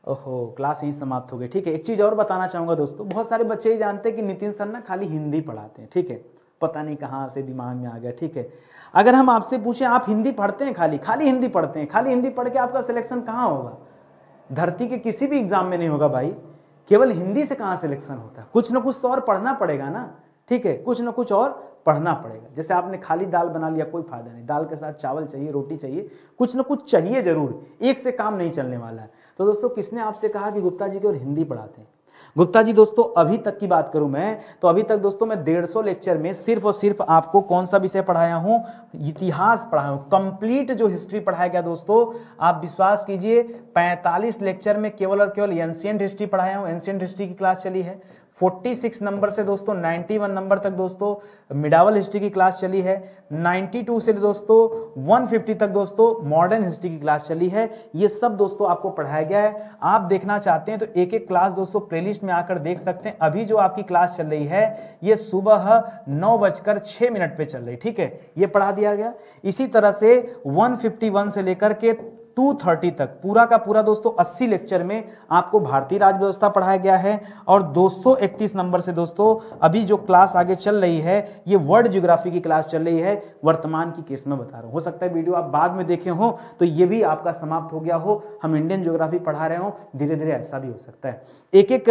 ओहो, क्लास यही समाप्त हो गई, ठीक है। एक चीज और बताना चाहूंगा दोस्तों, बहुत सारे बच्चे ही जानते हैं कि नितिन सर ना खाली हिंदी पढ़ाते हैं, ठीक है, पता नहीं कहाँ से दिमाग में आ गया, ठीक है। अगर हम आपसे पूछें आप हिंदी पढ़ते हैं, खाली हिंदी पढ़ते हैं, खाली हिंदी पढ़ के आपका सिलेक्शन कहाँ होगा, धरती के किसी भी एग्जाम में नहीं होगा भाई, केवल हिंदी से कहां सिलेक्शन होता है, कुछ ना कुछ तो और पढ़ना पड़ेगा ना, ठीक है, कुछ ना कुछ और पढ़ना पड़ेगा। जैसे आपने खाली दाल बना लिया, कोई फायदा नहीं, दाल के साथ चावल चाहिए, रोटी चाहिए, कुछ ना कुछ चाहिए जरूर, एक से काम नहीं चलने वाला है। तो दोस्तों किसने आपसे कहा कि गुप्ता जी केवल हिंदी पढ़ाते हैं, गुप्ता जी दोस्तों अभी तक की बात करूं मैं तो अभी तक दोस्तों मैं 150 लेक्चर में सिर्फ और सिर्फ आपको कौन सा विषय पढ़ाया हूं, इतिहास पढ़ाया हूं, कंप्लीट जो हिस्ट्री पढ़ाया गया दोस्तों, आप विश्वास कीजिए 45 लेक्चर में केवल और केवल एंशिएंट हिस्ट्री पढ़ाया हूं। एंशिएंट हिस्ट्री की क्लास चली है 46 नंबर से दोस्तों 91 नंबर तक दोस्तों मिडावल हिस्ट्री की क्लास चली है, 92 से दोस्तों 150 तक दोस्तों मॉडर्न हिस्ट्री की क्लास चली है। ये सब दोस्तों आपको पढ़ाया गया है। आप देखना चाहते हैं तो एक एक क्लास दोस्तों प्लेलिस्ट में आकर देख सकते हैं। अभी जो आपकी क्लास चल रही है ये सुबह 9:06 पे चल रही, ठीक है, ये पढ़ा दिया गया। इसी तरह से 151 से लेकर के 2:30 तक पूरा का पूरा दोस्तों 80 लेक्चर में आपको भारतीय राज्य व्यवस्था पढ़ाया गया है। और 231 नंबर से दोस्तों अभी जो क्लास आगे चल रही है ये वर्ल्ड ज्योग्राफी की क्लास चल रही है, वर्तमान की केस में बता रहा हूं। हो सकता है वीडियो आप बाद में देखे हो तो ये भी आपका समाप्त हो गया हो, हम इंडियन ज्योग्राफी पढ़ा रहे हो, धीरे धीरे ऐसा भी हो सकता है। एक एक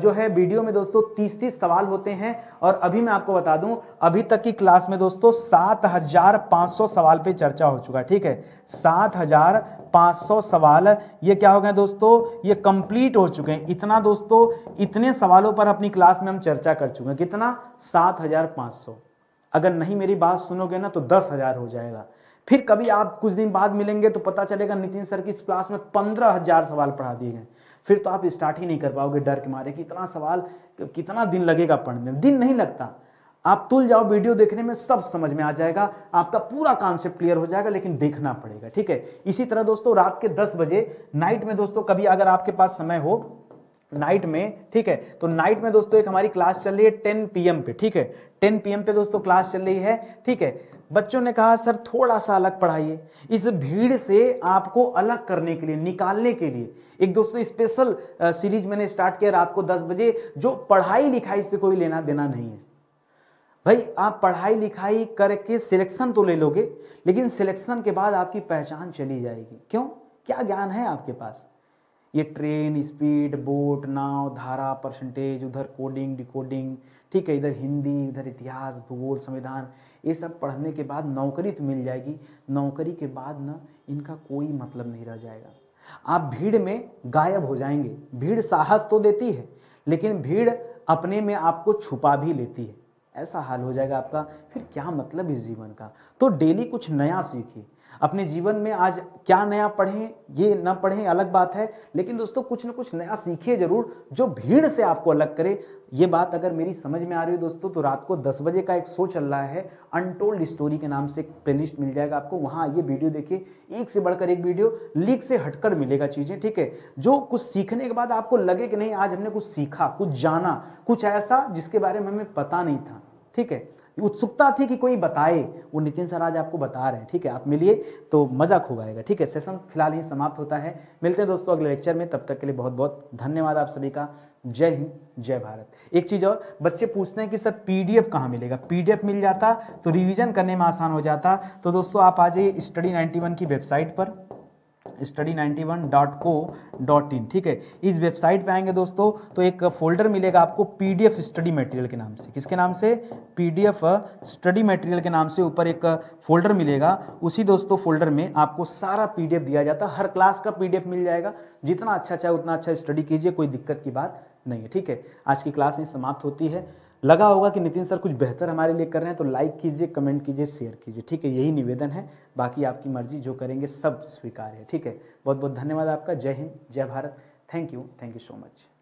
जो है वीडियो में दोस्तों 30-30 सवाल होते हैं। और अभी मैं आपको बता दूं अभी तक की क्लास में दोस्तों 7500 सवाल पे चर्चा हो चुका है। ठीक है, 7500 सवाल ये क्या हो गए दोस्तों, ये कंप्लीट हो चुके हैं। इतना दोस्तों, इतने सवालों पर अपनी क्लास में हम चर्चा कर चुके हैं। कितना? 7500। अगर नहीं मेरी बात सुनोगे ना तो 10,000 हो जाएगा। फिर कभी आप कुछ दिन बाद मिलेंगे तो पता चलेगा नितिन सर की इस क्लास में 15,000 सवाल पढ़ा दिए गए। फिर तो आप स्टार्ट ही नहीं कर पाओगे डर के मारे कि इतना सवाल कितना दिन लगेगा पढ़ने में। दिन नहीं लगता, आप तुल जाओ, वीडियो देखने में सब समझ में आ जाएगा, आपका पूरा कॉन्सेप्ट क्लियर हो जाएगा, लेकिन देखना पड़ेगा। ठीक है, इसी तरह दोस्तों रात के 10 बजे नाइट में दोस्तों कभी अगर आपके पास समय हो नाइट में, ठीक है, तो नाइट में दोस्तों एक हमारी क्लास चल रही है 10 PM पे। ठीक है, 10 PM पे दोस्तों क्लास चल रही है। ठीक है, बच्चों ने कहा सर थोड़ा सा अलग पढ़ाइए, इस भीड़ से आपको अलग करने के लिए, निकालने के लिए एक दोस्तों स्पेशल सीरीज मैंने स्टार्ट किया रात को 10 बजे, जो पढ़ाई लिखाई से कोई लेना देना नहीं है। भाई आप पढ़ाई लिखाई करके सिलेक्शन तो ले लोगे, लेकिन सिलेक्शन के बाद आपकी पहचान चली जाएगी। क्यों? क्या ज्ञान है आपके पास? ये ट्रेन, स्पीड, बोट, नाव, धारा, परसेंटेज, उधर कोडिंग, डिकोडिंग, ठीक है, इधर हिंदी, इधर इतिहास, भूगोल, संविधान, ये सब पढ़ने के बाद नौकरी तो मिल जाएगी। नौकरी के बाद ना इनका कोई मतलब नहीं रह जाएगा। आप भीड़ में गायब हो जाएंगे। भीड़ साहस तो देती है, लेकिन भीड़ अपने में आपको छुपा भी लेती है। ऐसा हाल हो जाएगा आपका, फिर क्या मतलब इस जीवन का। तो डेली कुछ नया सीखिए अपने जीवन में। आज क्या नया पढ़ें, ये ना पढ़ें अलग बात है, लेकिन दोस्तों कुछ ना कुछ नया सीखिए जरूर, जो भीड़ से आपको अलग करे। ये बात अगर मेरी समझ में आ रही है दोस्तों, तो रात को 10 बजे का एक शो चल रहा है, अनटोल्ड स्टोरी के नाम से एक प्लेलिस्ट मिल जाएगा आपको, वहां ये वीडियो देखिए, एक से बढ़कर एक वीडियो, लीक से हटकर मिलेगा चीजें। ठीक है, जो कुछ सीखने के बाद आपको लगे कि नहीं आज हमने कुछ सीखा, कुछ जाना, कुछ ऐसा जिसके बारे में हमें पता नहीं था। ठीक है, उत्सुकता थी कि कोई बताए, वो नितिन सर आज आपको बता रहे हैं। ठीक है, आप मिलिए तो मजा खूब आएगा। ठीक है, सेशन फिलहाल ही समाप्त होता है। मिलते हैं दोस्तों अगले लेक्चर में, तब तक के लिए बहुत बहुत धन्यवाद आप सभी का। जय हिंद, जय भारत। एक चीज और, बच्चे पूछते हैं कि सर PDF कहाँ मिलेगा? PDF मिल जाता तो रिवीजन करने में आसान हो जाता। तो दोस्तों आप आ जाइए स्टडी 91 की वेबसाइट पर, study91.co.in। ठीक है, इस वेबसाइट पे आएंगे दोस्तों तो एक फोल्डर मिलेगा आपको PDF स्टडी मटेरियल के नाम से। किसके नाम से? PDF स्टडी मटेरियल के नाम से ऊपर एक फोल्डर मिलेगा। उसी दोस्तों फोल्डर में आपको सारा PDF दिया जाता है, हर क्लास का PDF मिल जाएगा। जितना अच्छा चाहे उतना अच्छा स्टडी कीजिए, कोई दिक्कत की बात नहीं है। ठीक है, आज की क्लास ही समाप्त होती है। लगा होगा कि नितिन सर कुछ बेहतर हमारे लिए कर रहे हैं तो लाइक कीजिए, कमेंट कीजिए, शेयर कीजिए। ठीक है, यही निवेदन है, बाकी आपकी मर्जी, जो करेंगे सब स्वीकार है। ठीक है, बहुत बहुत धन्यवाद आपका। जय हिंद, जय Bharat. Thank you so much.